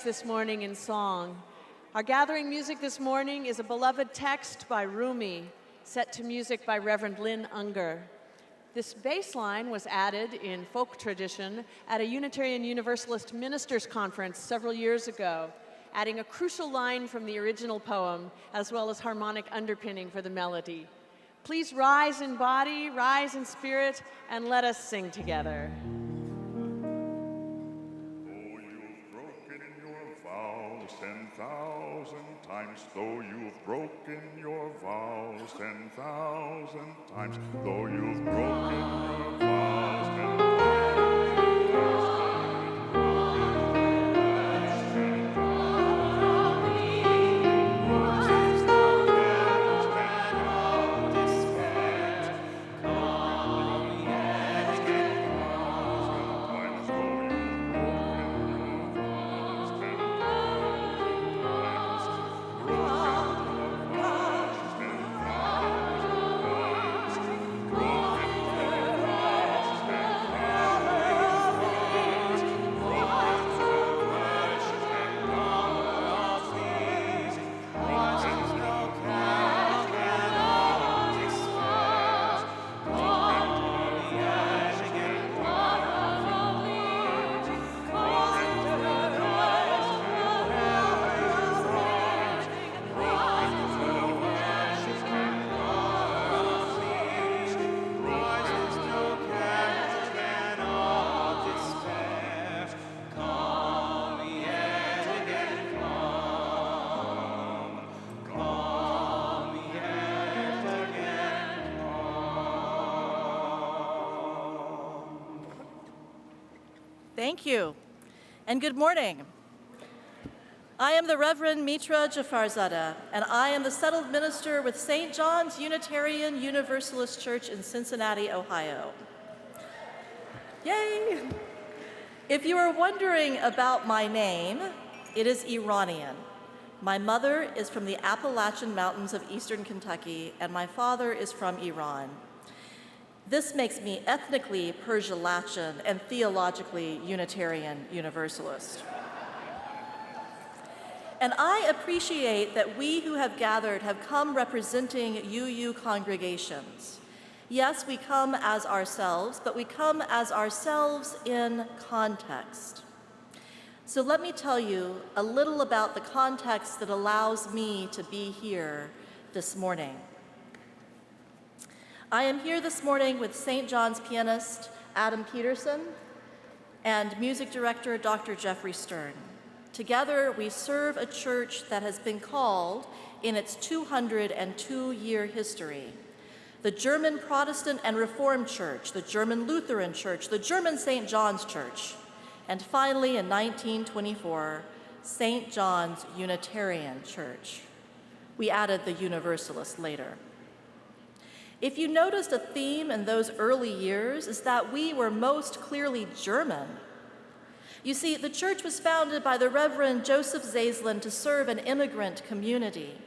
This morning in song. Our gathering music this morning is a beloved text by Rumi, set to music by Reverend Lynn Unger. This bass line was added in folk tradition at a Unitarian Universalist ministers conference several years ago, adding a crucial line from the original poem, as well as harmonic underpinning for the melody. Please rise in body, rise in spirit, and let us sing together. 10,000 times, though you've broken your vows 10,000 times, though you've broken your vows 10,000 Thank you, and good morning. I am the Reverend Mitra Jafarzadeh, and I am the settled minister with St. John's Unitarian Universalist Church in Cincinnati, Ohio. Yay! If you are wondering about my name, it is Iranian. My mother is from the Appalachian Mountains of eastern Kentucky, and my father is from Iran. This makes me ethnically Persian and theologically Unitarian Universalist. And I appreciate that we who have gathered have come representing UU congregations. Yes, we come as ourselves, but we come as ourselves in context. So let me tell you a little about the context that allows me to be here this morning. I am here this morning with St. John's pianist Adam Peterson and music director Dr. Jeffrey Stern. Together, we serve a church that has been called, in its 202-year history, the German Protestant and Reformed Church, the German Lutheran Church, the German St. John's Church, and finally, in 1924, St. John's Unitarian Church. We added the Universalist later. If you noticed a theme in those early years, is that we were most clearly German. You see, the church was founded by the Reverend Joseph Zaislin to serve an immigrant community.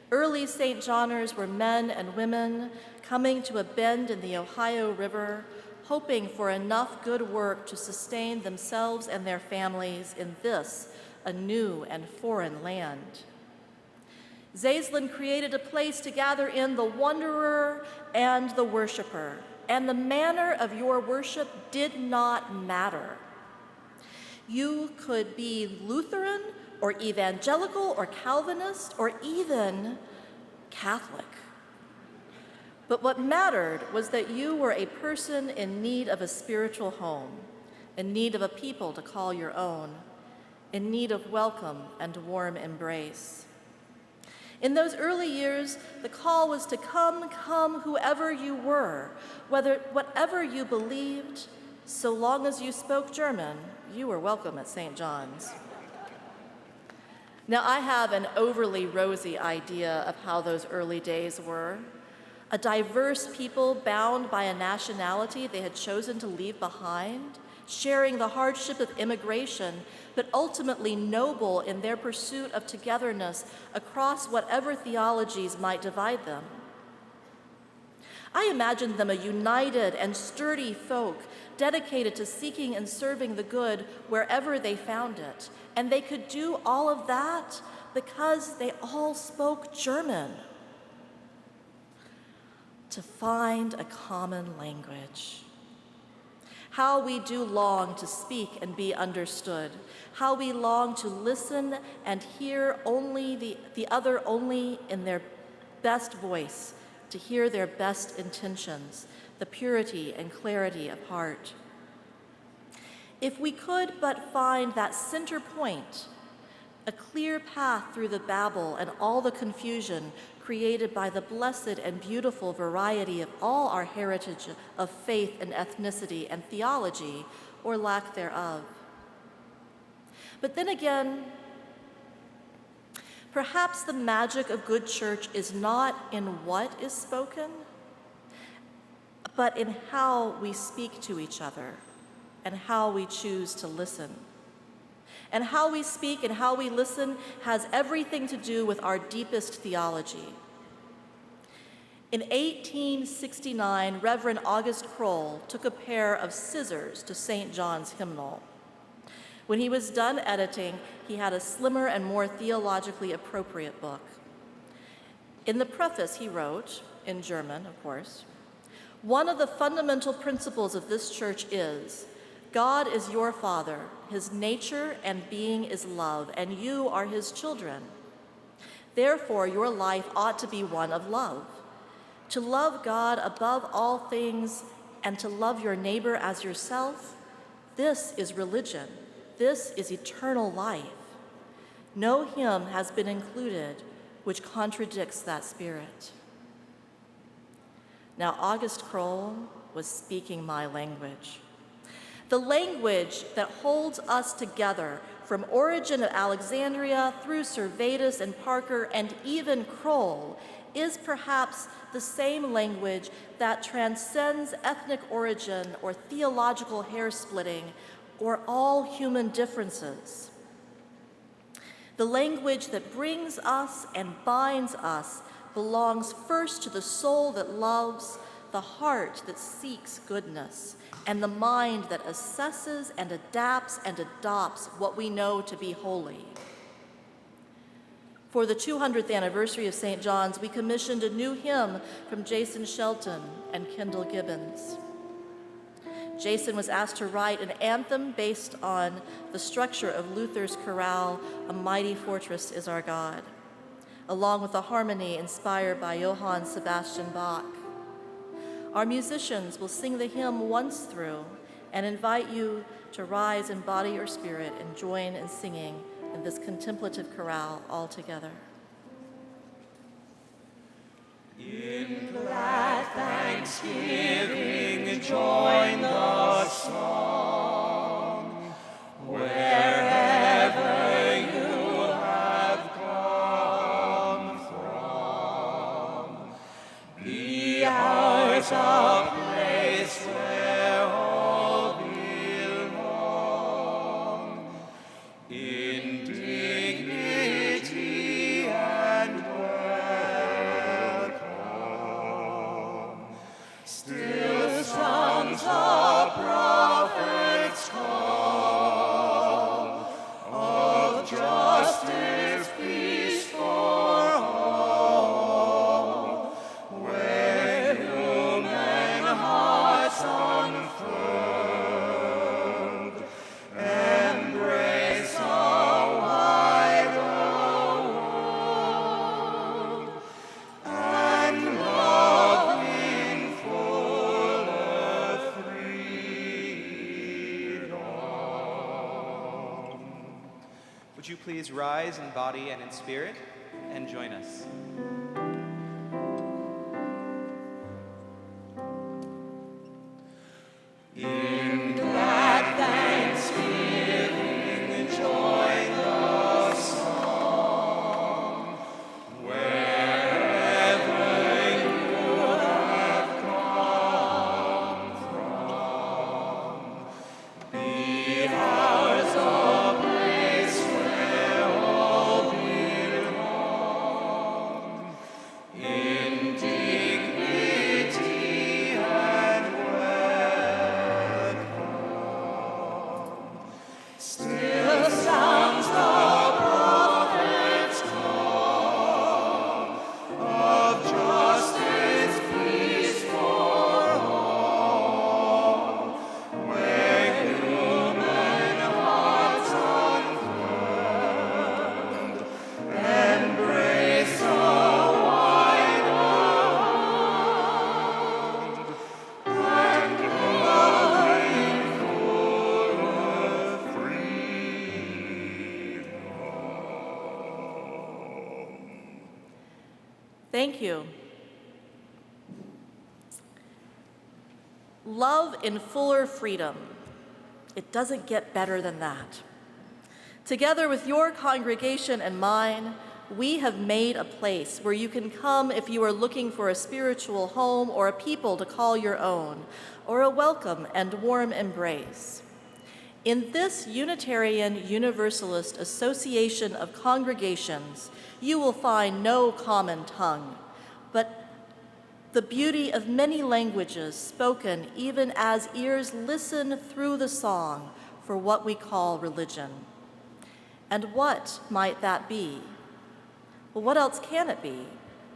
Early St. Johners were men and women coming to a bend in the Ohio River, hoping for enough good work to sustain themselves and their families in this, a new and foreign land. Zaislin created a place to gather in the wanderer and the worshiper, and the manner of your worship did not matter. You could be Lutheran or evangelical or Calvinist or even Catholic. But what mattered was that you were a person in need of a spiritual home, in need of a people to call your own, in need of welcome and warm embrace. In those early years, the call was to come, whoever you were, whatever you believed, so long as you spoke German, you were welcome at St. John's. Now, I have an overly rosy idea of how those early days were. A diverse people bound by a nationality they had chosen to leave behind, sharing the hardship of immigration, but ultimately noble in their pursuit of togetherness across whatever theologies might divide them. I imagined them a united and sturdy folk, dedicated to seeking and serving the good wherever they found it. And they could do all of that because they all spoke German. To find a common language. How we do long to speak and be understood. How we long to listen and hear only the other only in their best voice, to hear their best intentions, the purity and clarity of heart. If we could but find that center point, a clear path through the babble and all the confusion created by the blessed and beautiful variety of all our heritage of faith and ethnicity and theology, or lack thereof. But then again, perhaps the magic of good church is not in what is spoken, but in how we speak to each other and how we choose to listen. And how we speak and how we listen has everything to do with our deepest theology. In 1869, Reverend August Kroll took a pair of scissors to St. John's hymnal. When he was done editing, he had a slimmer and more theologically appropriate book. In the preface, he wrote, in German, of course, "One of the fundamental principles of this church is, God is your Father, his nature and being is love, and you are his children. Therefore, your life ought to be one of love. To love God above all things and to love your neighbor as yourself, this is religion. This is eternal life. No hymn has been included which contradicts that spirit." Now, August Kroll was speaking my language. The language that holds us together from Origen of Alexandria through Servetus and Parker and even Kroll is perhaps the same language that transcends ethnic origin or theological hair-splitting or all human differences. The language that brings us and binds us belongs first to the soul that loves, the heart that seeks goodness, and the mind that assesses and adapts and adopts what we know to be holy. For the 200th anniversary of St. John's, we commissioned a new hymn from Jason Shelton and Kendall Gibbons. Jason was asked to write an anthem based on the structure of Luther's chorale, "A Mighty Fortress is Our God," along with a harmony inspired by Johann Sebastian Bach. Our musicians will sing the hymn once through and invite you to rise in body or spirit and join in singing in this contemplative chorale all together. In glad thanksgiving join the song, wherever you have come from. Be ours a place where all belong, in dignity and welcome. Still sounds the prophet's call of justice, peace for all, where human hearts unfurled embrace a wider world, and love in fuller freedom. Would you please rise in body and in spirit and join us? In glad thanksgiving join the song, wherever you have come from. Be ours a place where all belong, Thank you. Love in fuller freedom. It doesn't get better than that. Together with your congregation and mine, we have made a place where you can come if you are looking for a spiritual home or a people to call your own, or a welcome and warm embrace. In this Unitarian Universalist Association of Congregations, you will find no common tongue, but the beauty of many languages spoken even as ears listen through the song for what we call religion. And what might that be? Well, what else can it be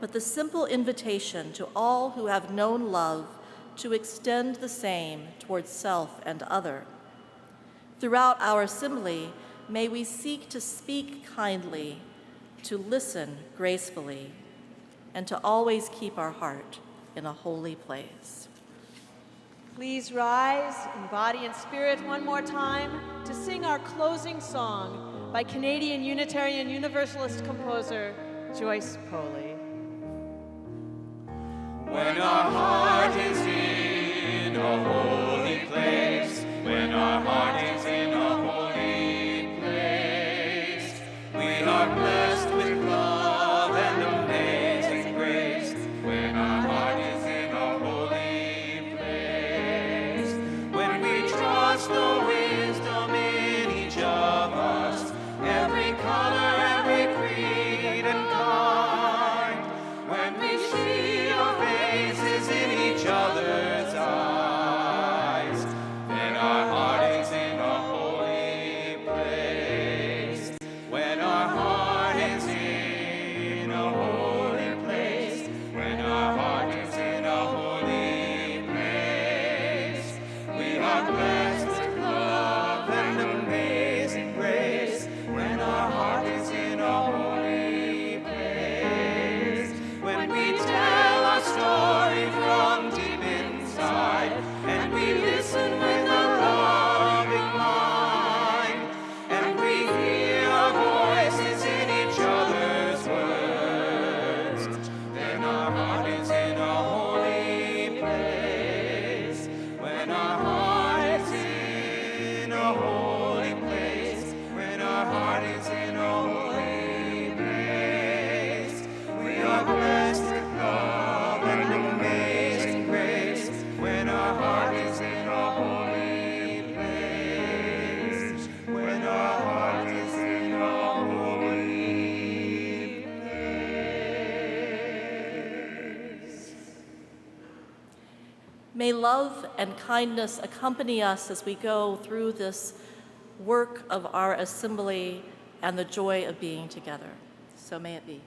but the simple invitation to all who have known love to extend the same towards self and other? Throughout our assembly, may we seek to speak kindly, to listen gracefully, and to always keep our heart in a holy place. Please rise in body and spirit one more time to sing our closing song by Canadian Unitarian Universalist composer Joyce Poley. When our heart is in a holy place, when our heart is in a holy place, we are blessed with love and amazing grace. When our heart is in a holy place, when we trust the wisdom in each of us, every color, every creed and kind, when we see our faces in each other's eyes, then our heart is in a holy place. When our heart is in a holy place, when our heart is in a holy place, we are blessed with love and amazing grace. When our heart is in a holy place, when we tell our story from deep inside, and we listen with a loving mind, and we hear our voices in each other's words, then our heart is in a holy place. When our heart is in a holy place, when our heart is in a holy place, we are blessed with love and amazing grace. When our heart is in a holy place, when our heart is in a holy place. May love and kindness accompany us as we go through this work of our assembly and the joy of being together. So may it be.